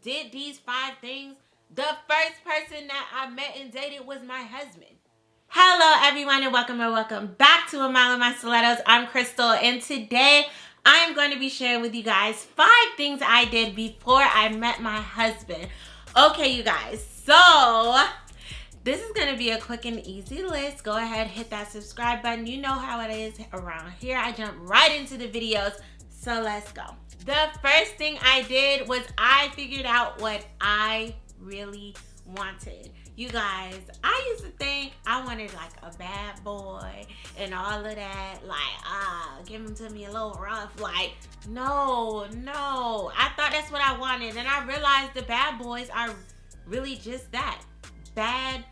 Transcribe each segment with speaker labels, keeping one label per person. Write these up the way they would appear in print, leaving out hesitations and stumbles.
Speaker 1: did these 5 things, the first person that I met and dated was my husband. Hello, everyone, and welcome back to A Mile of My Stilettos. I'm Crystal, and today I am going to be sharing with you guys 5 things I did before I met my husband. Okay, you guys, so this is going to be a quick and easy list. Go ahead, hit that subscribe button. You know how it is around here. I jump right into the videos, so let's go. The first thing I did was I figured out what I really wanted. You guys, I used to think I wanted like a bad boy and all of that, like, give him to me a little rough. Like, no. I thought that's what I wanted, and I realized the bad boys are really just that. Bad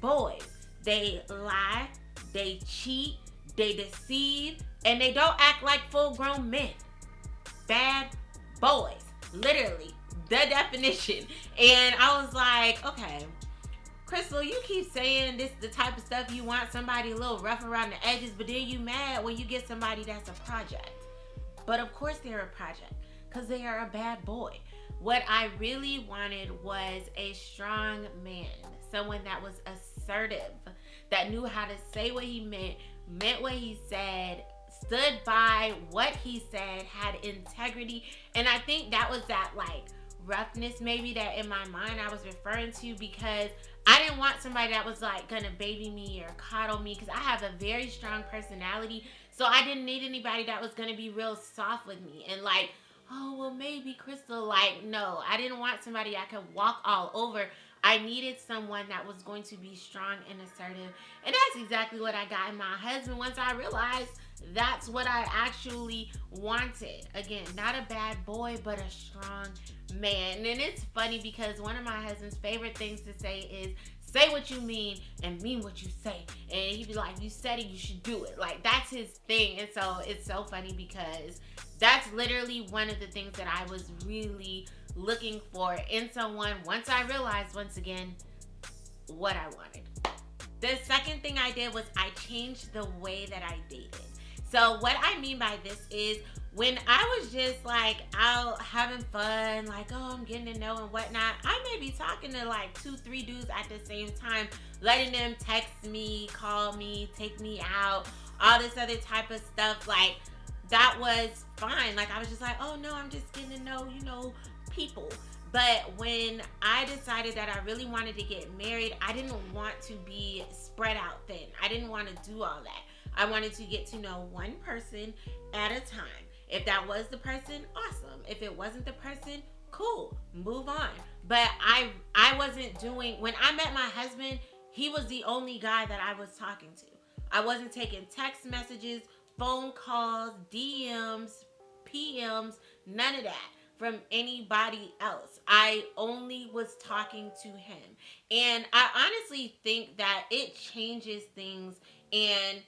Speaker 1: boys. They lie, they cheat, they deceive, and they don't act like full-grown men. Bad boys. Literally, the definition. And I was like, okay, Crystal, you keep saying this the type of stuff you want, somebody a little rough around the edges, but then you mad when you get somebody that's a project. But of course they're a project, because they are a bad boy. What I really wanted was a strong man, someone that was assertive, that knew how to say what he meant what he said, stood by what he said, had integrity. And I think that was that like roughness maybe that in my mind I was referring to, because I didn't want somebody that was like gonna baby me or coddle me, because I have a very strong personality. So I didn't need anybody that was gonna be real soft with me and like, oh, well, maybe Crystal. Like, no, I didn't want somebody I could walk all over. I needed someone that was going to be strong and assertive. And that's exactly what I got in my husband once I realized that's what I actually wanted. Again, not a bad boy, but a strong man. And it's funny because one of my husband's favorite things to say is, say what you mean and mean what you say. And he'd be like, you said it, you should do it. Like, that's his thing. And so it's so funny because that's literally one of the things that I was really looking for in someone once I realized, once again, what I wanted. The second thing I did was I changed the way that I dated. So what I mean by this is, when I was just like out having fun, like, oh, I'm getting to know and whatnot, I may be talking to like 2-3 dudes at the same time, letting them text me, call me, take me out, all this other type of stuff. Like, that was fine. Like, I was just like, oh no, I'm just getting to know, people. But when I decided that I really wanted to get married, I didn't want to be spread out thin. I didn't want to do all that. I wanted to get to know one person at a time. If that was the person, awesome. If it wasn't the person, cool, move on. But I wasn't doing, when I met my husband, he was the only guy that I was talking to. I wasn't taking text messages, phone calls, DMs, PMs, none of that from anybody else. I only was talking to him. And I honestly think that it changes things, and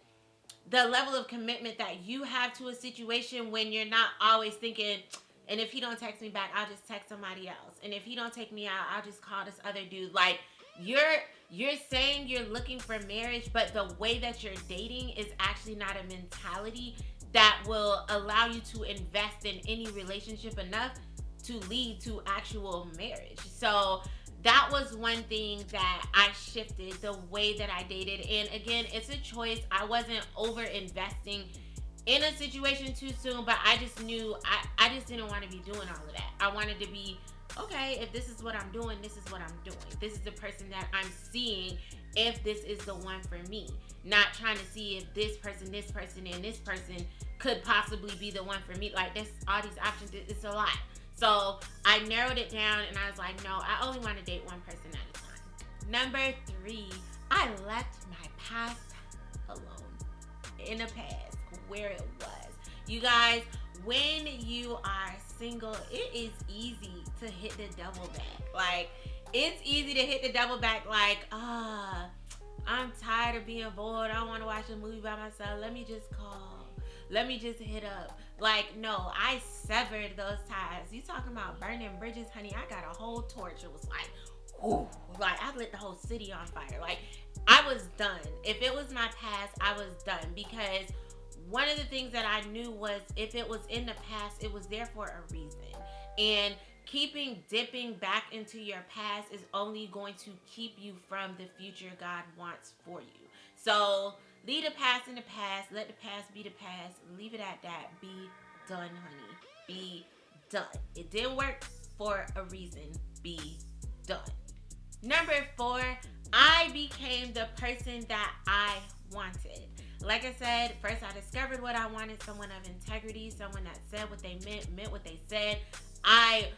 Speaker 1: the level of commitment that you have to a situation when you're not always thinking, and if he don't text me back, I'll just text somebody else. And if he don't take me out, I'll just call this other dude. Like, you're saying you're looking for marriage, but the way that you're dating is actually not a mentality that will allow you to invest in any relationship enough to lead to actual marriage. So that was one thing that I shifted, the way that I dated. And again, it's a choice. I wasn't over investing in a situation too soon, but I just knew I just didn't want to be doing all of that. I wanted to be, okay, if this is what I'm doing, this is what I'm doing. This is the person that I'm seeing, if this is the one for me. Not trying to see if this person, and this person could possibly be the one for me. Like, there's all these options. It's a lot. So I narrowed it down, and I was like, no, I only want to date one person at a time. Number 3, I left my past alone. In the past, where it was. You guys, when you are single, it is easy to hit the double back. Like, it's easy to hit the double back like, I'm tired of being bored. I don't want to watch a movie by myself. Let me just call. Let me just hit up. Like, no, I severed those ties. You talking about burning bridges, honey? I got a whole torch. It was like, whoo, like I lit the whole city on fire. Like, I was done. If it was my past, I was done, because one of the things that I knew was, if it was in the past, it was there for a reason. And dipping back into your past is only going to keep you from the future God wants for you. So leave the past in the past. Let the past be the past. Leave it at that. Be done, honey. Be done. It didn't work for a reason. Be done. Number 4, I became the person that I wanted. Like I said, first I discovered what I wanted, someone of integrity, someone that said what they meant what they said. I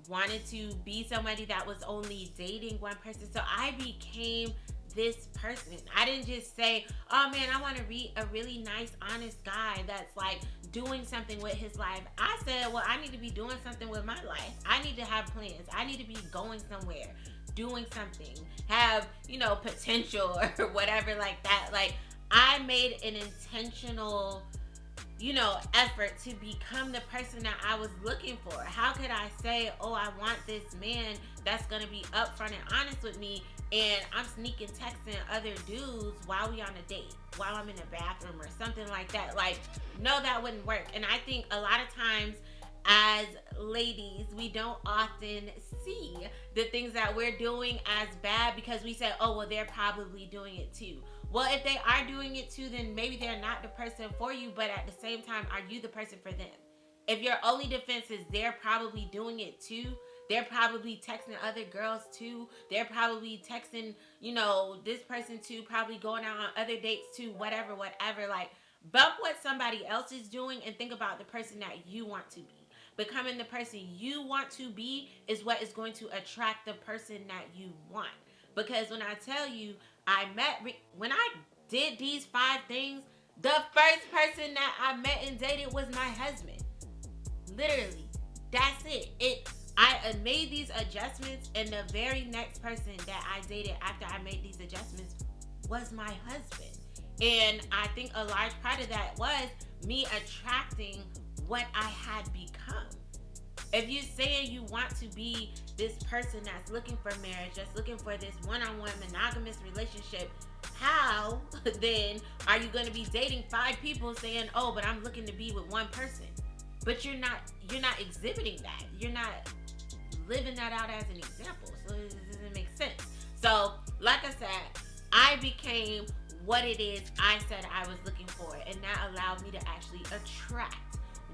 Speaker 1: wanted to be somebody that was only dating one person. So I became this person. I didn't just say, oh man, I want to be a really nice, honest guy that's like doing something with his life. I said, well, I need to be doing something with my life. I need to have plans. I need to be going somewhere, doing something, have, potential or whatever like that. Like, I made an intentional, effort to become the person that I was looking for. How could I say, oh, I want this man that's going to be upfront and honest with me, and I'm sneaking texting other dudes while we on a date, while I'm in the bathroom or something like that? Like, no, that wouldn't work. And I think a lot of times as ladies, we don't often see the things that we're doing as bad because we say, oh, well, they're probably doing it too. Well, if they are doing it too, then maybe they're not the person for you, but at the same time, are you the person for them? If your only defense is they're probably doing it too, they're probably texting other girls too, they're probably texting, this person too, probably going out on other dates too, whatever, like, bump what somebody else is doing and think about the person that you want to be. Becoming the person you want to be is what is going to attract the person that you want. Because when I tell you, when I did these 5 things, the first person that I met and dated was my husband. Literally, that's it. I made these adjustments, and the very next person that I dated after I made these adjustments was my husband. And I think a large part of that was me attracting what I had become. If you're saying you want to be this person that's looking for marriage, that's looking for this one-on-one monogamous relationship, how then are you going to be dating 5 people saying, oh, but I'm looking to be with one person? But you're not exhibiting that. You're not living that out as an example. So it doesn't make sense. So like I said, I became what it is I said I was looking for, and that allowed me to actually attract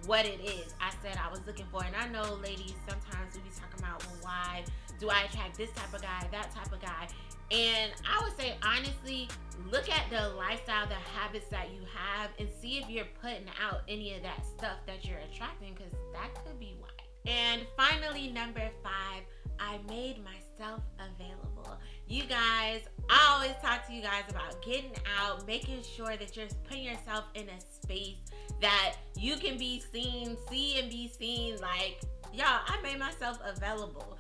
Speaker 1: what it is I said I was looking for. And I know, ladies, sometimes we be talking about, well, why do I attract this type of guy, that type of guy? And I would say, honestly, look at the lifestyle, the habits that you have, and see if you're putting out any of that stuff that you're attracting, because that could be why. And finally, number 5, I made myself available. You guys, I always talk to you guys about getting out, making sure that you're putting yourself in a space that you can be seen, see and be seen. Like, y'all, I made myself available.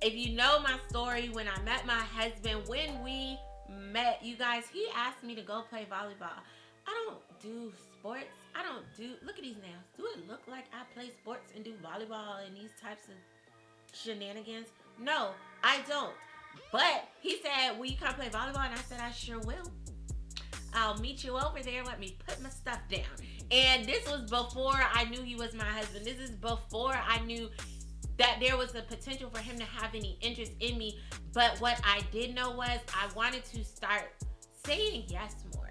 Speaker 1: If you know my story, when I met my husband, when we met, you guys, he asked me to go play volleyball. I don't do sports. Look at these nails. Do it look like I play sports and do volleyball and these types of shenanigans? No, I don't. But he said, will you come play volleyball? And I said, I sure will. I'll meet you over there. Let me put my stuff down. And this was before I knew he was my husband. This is before I knew that there was a potential for him to have any interest in me. But what I did know was I wanted to start saying yes more.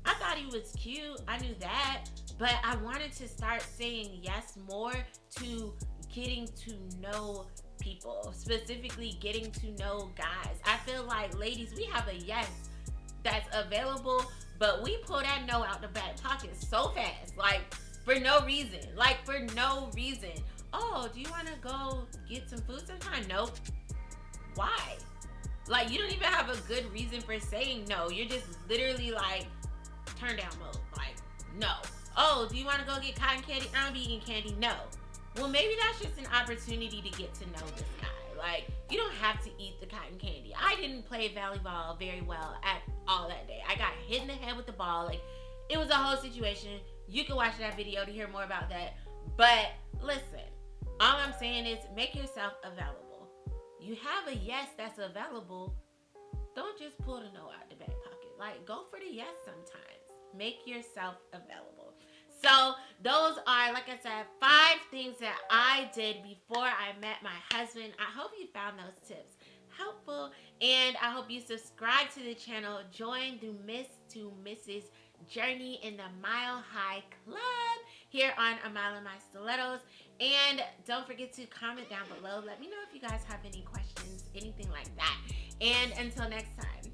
Speaker 1: I thought he was cute. I knew that. But I wanted to start saying yes more to getting to know people, specifically getting to know guys. I feel like, ladies, we have a yes that's available, but we pull that no out the back pocket so fast, like for no reason. Oh, do you want to go get some food sometime? Nope. Why? Like, you don't even have a good reason for saying no. You're just literally like turn down mode. Like, no. Oh, do you want to go get cotton candy? I don't be eating candy. No. Well, maybe that's just an opportunity to get to know this guy. Like, you don't have to eat the cotton candy. I didn't play volleyball very well at all that day. I got hit in the head with the ball. Like, it was a whole situation. You can watch that video to hear more about that. But listen, all I'm saying is make yourself available. You have a yes that's available. Don't just pull the no out the back pocket. Like, go for the yes sometimes. Make yourself available. So those are, like I said, 5 things that I did before I met my husband. I hope you found those tips helpful, and I hope you subscribe to the channel. Join the Miss to Mrs. journey in the Mile High Club here on A Mile in My Stilettos. And don't forget to comment down below. Let me know if you guys have any questions, anything like that. And until next time.